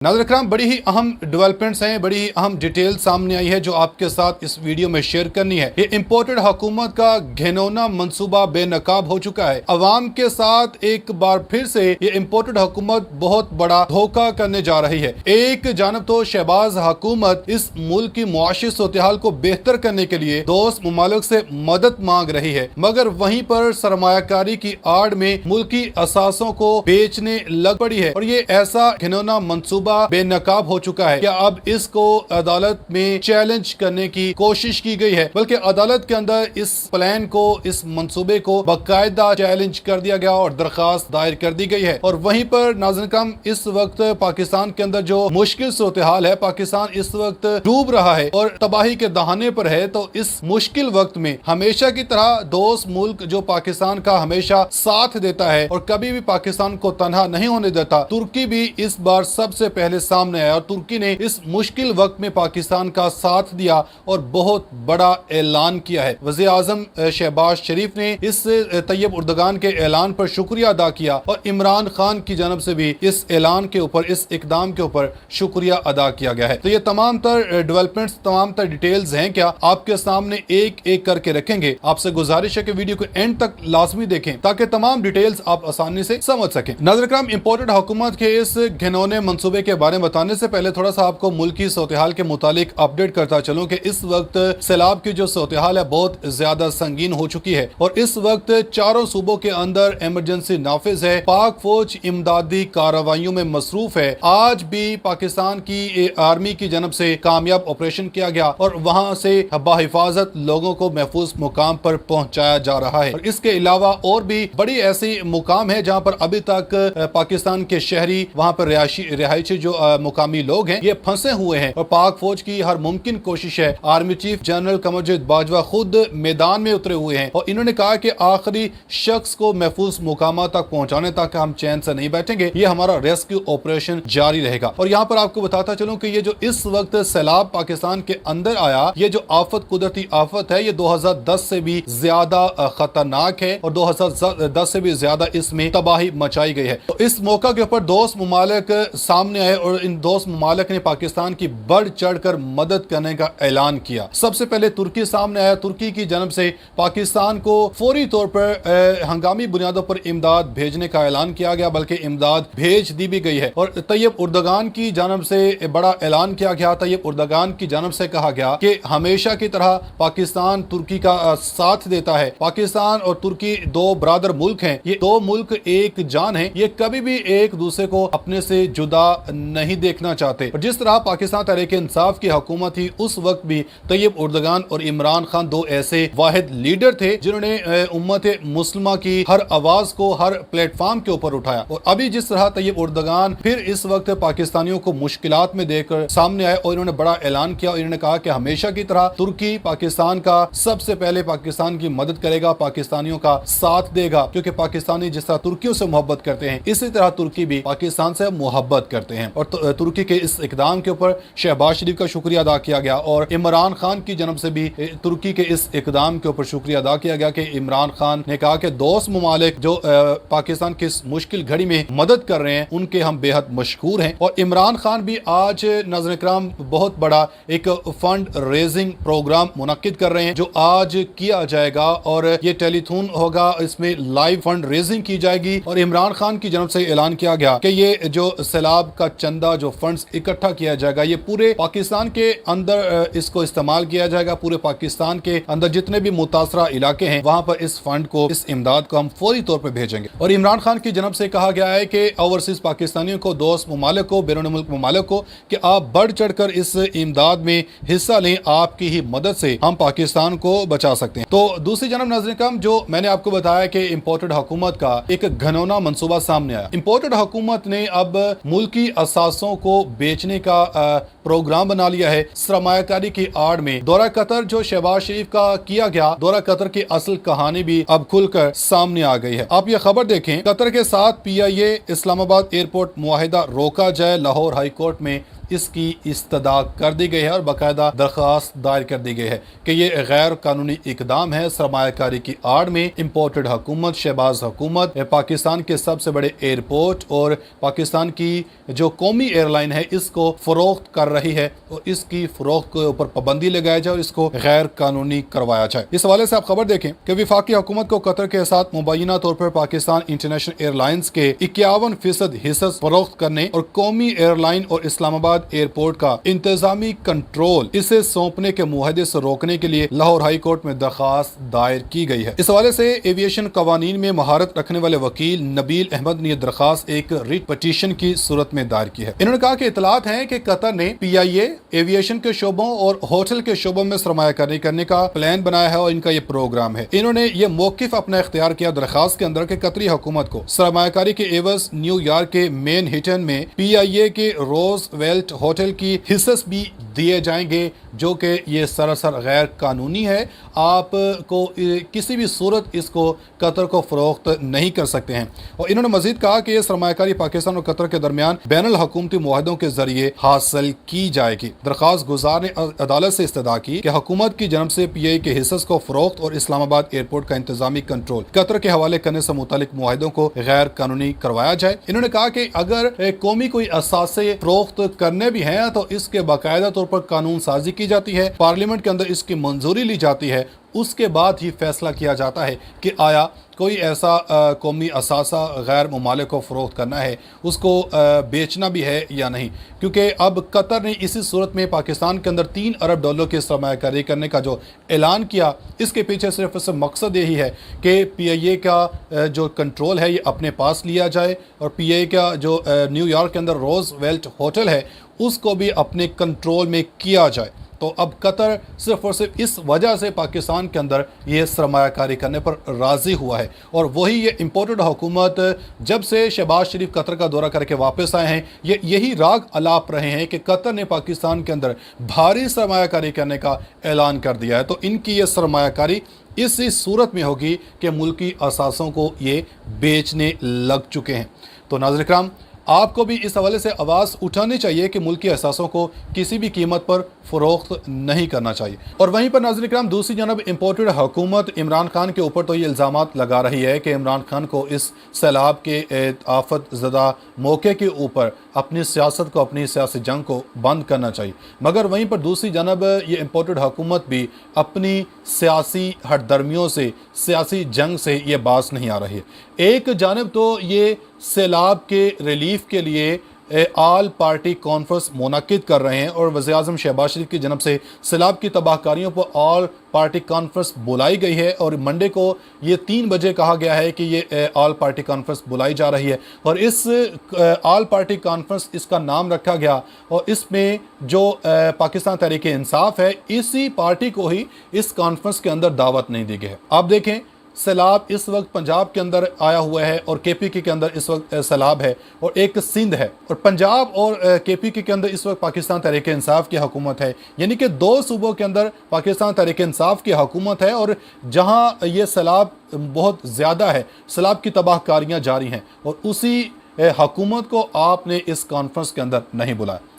नाज़रीन इकराम, बड़ी ही अहम डेवलपमेंट्स हैं, बड़ी ही अहम डिटेल सामने आई है जो आपके साथ इस वीडियो में शेयर करनी है। ये इम्पोर्टेड हुकूमत का घिनौना मंसूबा बेनकाब हो चुका है। अवाम के साथ एक बार फिर से ये इम्पोर्टेड हुकूमत बहुत बड़ा धोखा करने जा रही है। एक जानब तो शहबाज हुकूमत इस मुल्क की मुआशी सूरत-ए-हाल को बेहतर करने के लिए दोस्त मुमालिक से मदद मांग रही है, मगर वहीं पर सरमायाकारी की आड़ में मुल्क की असासों को बेचने लग पड़ी है और ये ऐसा घिनौना मंसूबा बेनकाब हो चुका है। क्या अब इसको अदालत में चैलेंज करने की कोशिश की गई है, बल्कि अदालत के अंदर इस प्लान को, इस मंसूबे को बाकायदा चैलेंज कर दिया गया और दरखास्त दायर कर दी गई है। और वहीं पर नाज़रीन इकराम, इस वक्त पाकिस्तान के अंदर जो मुश्किल सूरत-ए-हाल है, पाकिस्तान इस वक्त डूब रहा है और तबाही के दहाने पर है। तो इस मुश्किल वक्त में हमेशा की तरह दोस्त मुल्क जो पाकिस्तान का हमेशा साथ देता है और कभी भी पाकिस्तान को तन्हा नहीं होने देता, तुर्की भी इस बार सबसे पहले सामने आया और तुर्की ने इस मुश्किल वक्त में पाकिस्तान का साथ दिया और बहुत बड़ा ऐलान किया है। वज़ीर आज़म शहबाज शरीफ ने इस तैयब उर्दगान के ऐलान पर शुक्रिया अदा किया और इमरान खान की जानब से भी इस ऐलान के ऊपर, इस इकदाम के ऊपर शुक्रिया अदा किया गया है। तो ये तमाम तर डेवलपमेंट्स, तमाम तर डिटेल्स हैं क्या आपके सामने एक एक करके रखेंगे। आपसे गुजारिश है कि वीडियो को एंड तक लाजमी देखें ताकि तमाम डिटेल्स आप आसानी से समझ सकें। नाज़रीन इकराम, इम्पोर्टेड हुकूमत के इस घिनौने मंसूबे के बारे में बताने से पहले थोड़ा सा आपको मुल्क की सूरत-ए-हाल के मुतालिक अपडेट करता चलूं कि इस वक्त सैलाब की जो सूरत-ए-हाल है बहुत ज्यादा संगीन हो चुकी है और इस वक्त चारों सूबों के अंदर इमरजेंसी नाफिज है। पाक फौज इमदादी कार्रवाइयों में मसरूफ है। आज भी पाकिस्तान की आर्मी की जानब से कामयाब ऑपरेशन किया गया और वहां से बाहिफाजत लोगों को महफूज मुकाम पर पहुंचाया जा रहा है। और इसके अलावा और भी बड़ी ऐसी मुकाम है जहां पर अभी तक पाकिस्तान के शहरी, वहां पर रिहायशी जो मुकामी लोग हैं, ये फंसे हुए हैं और पाक फौज की हर मुमकिन कोशिश है। Army chief general Kamarjit Bajwa खुद मैदान में उतरे हुए हैं और इन्होंने कहा कि आखिरी शख्स को महफूज मुकाम तक पहुंचाने तक हम चैन से नहीं बैठेंगे, ये हमारा रेस्क्यू ऑपरेशन जारी रहेगा। और यहाँ पर आपको बताता चलूं कि ये जो इस वक्त सैलाब पाकिस्तान के अंदर आया, ये जो आफत, कुदरती आफत है, ये 2010 से भी ज्यादा खतरनाक है और 2010 से भी ज्यादा इसमें तबाही मचाई गई है। तो इस मौका के ऊपर दोस्त मुमालिक सामने आए और इन दोस्त मुमालिक ने पाकिस्तान की बढ़ चढ़कर मदद करने का ऐलान किया। सबसे पहले तुर्की सामने आया। तुर्की की जानब से पाकिस्तान को फौरी तौर पर हंगामी बुनियादों पर इमदाद भेजने का ऐलान किया गया, बल्कि इमदाद भेज दी भी गई है। और तैयब उर्दगान की जानब से बड़ा ऐलान किया गया। तैयब उर्दगान की जानब से कहा गया कि हमेशा की तरह पाकिस्तान तुर्की का साथ देता है। पाकिस्तान और तुर्की दो बरादर मुल्क हैं, ये दो मुल्क एक जान है, ये कभी भी एक दूसरे को अपने से जुदा नहीं देखना चाहते। और जिस तरह पाकिस्तान तहरीक इंसाफ की हुकूमत थी, उस वक्त भी तैयब उर्दगान और इमरान खान दो ऐसे वाहिद लीडर थे जिन्होंने उम्मत मुस्लिमा की हर आवाज को हर प्लेटफॉर्म के ऊपर उठाया। और अभी जिस तरह तैयब उर्दगान फिर इस वक्त पाकिस्तानियों को मुश्किलात में देखकर सामने आए और इन्होंने बड़ा ऐलान किया और इन्होंने कहा कि हमेशा की तरह तुर्की पाकिस्तान का सबसे पहले पाकिस्तान की मदद करेगा, पाकिस्तानियों का साथ देगा, क्योंकि पाकिस्तानी जिस तरह तुर्कियों से मोहब्बत करते हैं, इसी तरह तुर्की भी पाकिस्तान से मोहब्बत करते हैं। और तुर्की के इस इकदाम के ऊपर शहबाज शरीफ का शुक्रिया अदा किया गया और इमरान खान की जानब से भी तुर्की के इस इकदाम के ऊपर शुक्रिया अदा किया गया कि इमरान खान ने कहा कि दोस्त मुमालिक जो पाकिस्तान की इस मुश्किल घड़ी में मदद कर रहे हैं, उनके हम बेहद मशकूर हैं। और इमरान खान भी आज नाज़रीन इकराम बहुत बड़ा एक फंड रेजिंग प्रोग्राम मुनक्किद कर रहे हैं जो आज किया जाएगा और ये टेलीथॉन होगा, इसमें लाइव फंड रेजिंग की जाएगी। और इमरान खान की जानब से ऐलान किया गया कि ये जो सैलाब का चंदा, जो फंड्स इकट्ठा किया जाएगा, ये पूरे पाकिस्तान के अंदर इसको इस्तेमाल किया जाएगा। पूरे पाकिस्तान के अंदर जितने भी मुतासरा इलाके हैं, वहां पर इस फंड को, इस इमदाद को हम फौरी तौर पर भेजेंगे। और इमरान खान की जानब से कहा गया है कि ओवरसीज पाकिस्तानियों को, दोस्त मुमालिक को, बैरून मुल्क मुमालिक को, कि आप बढ़ चढ़कर इस इमदाद में हिस्सा लें, आपकी ही मदद से हम पाकिस्तान को बचा सकते हैं। तो दूसरी जानब नाज़रीन इकराम, जो मैंने आपको बताया कि इम्पोर्टेड हुकूमत का एक घिनौना मंसूबा सामने आया। इम्पोर्टेड हुकूमत ने अब मुल्की असासों को बेचने का प्रोग्राम बना लिया है सरमायाकारी की आड़ में। दौरा कतर जो शहबाज शरीफ का किया गया, दौरा कतर की असल कहानी भी अब खुलकर सामने आ गई है। आप ये खबर देखें, कतर के साथ PIA इस्लामाबाद एयरपोर्ट मुआहिदा रोका जाए, लाहौर हाई कोर्ट में इसकी इस्तदा कर दी गई है और बाकायदा दरख्वास्त दायर कर दी गई है कि ये गैर कानूनी इकदाम है। सरमायाकारी की आड़ में इम्पोर्टेड हुकूमत, शहबाज हुकूमत पाकिस्तान के सबसे बड़े एयरपोर्ट और पाकिस्तान की जो कौमी एयरलाइन है इसको फरोख्त कर रही है और इसकी फरोख्त के ऊपर पाबंदी लगाई जाए और इसको गैर कानूनी करवाया जाए। इस हवाले से आप खबर देखें कि वफाकी हुकूमत को कतर के साथ मुबैना तौर पर पाकिस्तान इंटरनेशनल एयरलाइंस के 51% हिस्सा फरोख्त करने और कौमी एयरलाइन और इस्लामाबाद एयरपोर्ट का इंतजामी कंट्रोल इसे सौंपने के मुआहदे से रोकने के लिए लाहौर हाई कोर्ट में दरख्वास्त दायर की गई है। इस हवाले से एविएशन कवानीन में महारत रखने वाले वकील नबील अहमद ने दरख्वास्त एक रिट पटिशन की सूरत में दायर की है। इन्होंने कहा कि इतलात है कि कतर ने PIA एविएशन के शोबों और होटल के शोबों में सरमायाकारी करने का प्लान बनाया है और इनका ये प्रोग्राम है। इन्होंने ये मौकिफ अपना इख्तियार किया दरख्वास्त के अंदर के कतरी हुकूमत को सरमायाकारी के एवज न्यूयॉर्क के मेन हिटन में PIA के रोज वेल्ट होटल की हिस्सेस भी दिए जाएंगे जो कि ये सरासर गैर कानूनी है। आप को किसी भी सूरत इसको कतर को फरोख्त नहीं कर सकते हैं। और इन्होंने मजीद कहा कि यह सरमायाकारी पाकिस्तान और कतर के दरमियान बैनुल हुकूमती मुआहदों के जरिए हासिल की जाएगी। दरख्वास्त गुजार ने अदालत से इस्तदा की कि हुकूमत की जानब से PIA के हिस्से को फरोख्त और इस्लामाबाद एयरपोर्ट का इंतजामी कंट्रोल कतर के हवाले करने से मुतालिक मुआहदों को गैर कानूनी करवाया जाए। इन्होंने कहा कि अगर कौमी कोई असासे फरोख्त करने भी हैं तो इसके बाकायदा तौर पर कानून साजी की जाती है, पार्लियामेंट के अंदर इसकी मंजूरी ली जाती है, उसके बाद ही फैसला किया जाता है कि आया कोई ऐसा कौमी असासा गैर ममालिक को फ़रोख्त करना है, उसको बेचना भी है या नहीं। क्योंकि अब कतर ने इसी सूरत में पाकिस्तान के अंदर $3 अरब की सरमायाकारी करने का जो ऐलान किया, इसके पीछे सिर्फ मकसद यही है कि PIA का जो कंट्रोल है ये अपने पास लिया जाए और PIA का जो न्यूयॉर्क के अंदर रोज वेल्ट होटल है उसको भी अपने कंट्रोल में किया जाए। तो अब कतर सिर्फ और सिर्फ इस वजह से पाकिस्तान के अंदर ये सरमायाकारी करने पर राज़ी हुआ है और वही ये इम्पोर्टेड हुकूमत जब से शहबाज शरीफ कतर का दौरा करके वापस आए हैं ये यही राग अलाप रहे हैं कि कतर ने पाकिस्तान के अंदर भारी सरमायाकारी करने का ऐलान कर दिया है। तो इनकी ये सरमायाकारी इसी सूरत में होगी कि मुल्की असासों को ये बेचने लग चुके हैं। तो नाज़रीन इकराम, आपको भी इस हवाले से आवाज़ उठानी चाहिए कि मुल्की अहसासों को किसी भी कीमत पर फ़रोख्त नहीं करना चाहिए। और वहीं पर नाज़रीन इकराम, दूसरी जानब इम्पोर्टेड हुकूमत इमरान खान के ऊपर तो ये इल्ज़ामात लगा रही है कि इमरान खान को इस सैलाब के आफत ज़दा मौके के ऊपर अपनी सियासत को, अपनी सियासी जंग को बंद करना चाहिए। मगर वहीं पर दूसरी जानब ये इम्पोर्टेड हुकूमत भी अपनी सियासी हटदर्मियों से, सियासी जंग से ये बास नहीं आ रही है। एक जानब तो ये सैलाब के रिलीफ के लिए आल पार्टी कॉन्फ्रेंस मुनक्किद कर रहे हैं और वज़ीर-ए-आज़म शहबाज शरीफ की जनब से सैलाब की तबाहकारियों पर आल पार्टी कॉन्फ्रेंस बुलाई गई है और मंडे को ये 3 बजे कहा गया है कि ये आल पार्टी कॉन्फ्रेंस बुलाई जा रही है। और इस आल पार्टी कॉन्फ्रेंस इसका नाम रखा गया और इसमें जो पाकिस्तान तहरीक-ए-इंसाफ है इसी पार्टी को ही इस कॉन्फ्रेंस के अंदर दावत नहीं दी गई है। आप देखें, सैलाब इस वक्त पंजाब के अंदर आया हुआ है और KPK के अंदर इस वक्त सैलाब है और एक सिंध है और पंजाब और KPK के अंदर इस वक्त पाकिस्तान तहरीक-ए-इंसाफ की हुकूमत है। यानी कि 2 सूबों के अंदर पाकिस्तान तहरीक-ए-इंसाफ की हुकूमत है और जहां ये सैलाब बहुत ज़्यादा है, सैलाब की तबाहकारियाँ जारी हैं और उसी हुकूमत को आपने इस कॉन्फ्रेंस के अंदर नहीं बुलाया।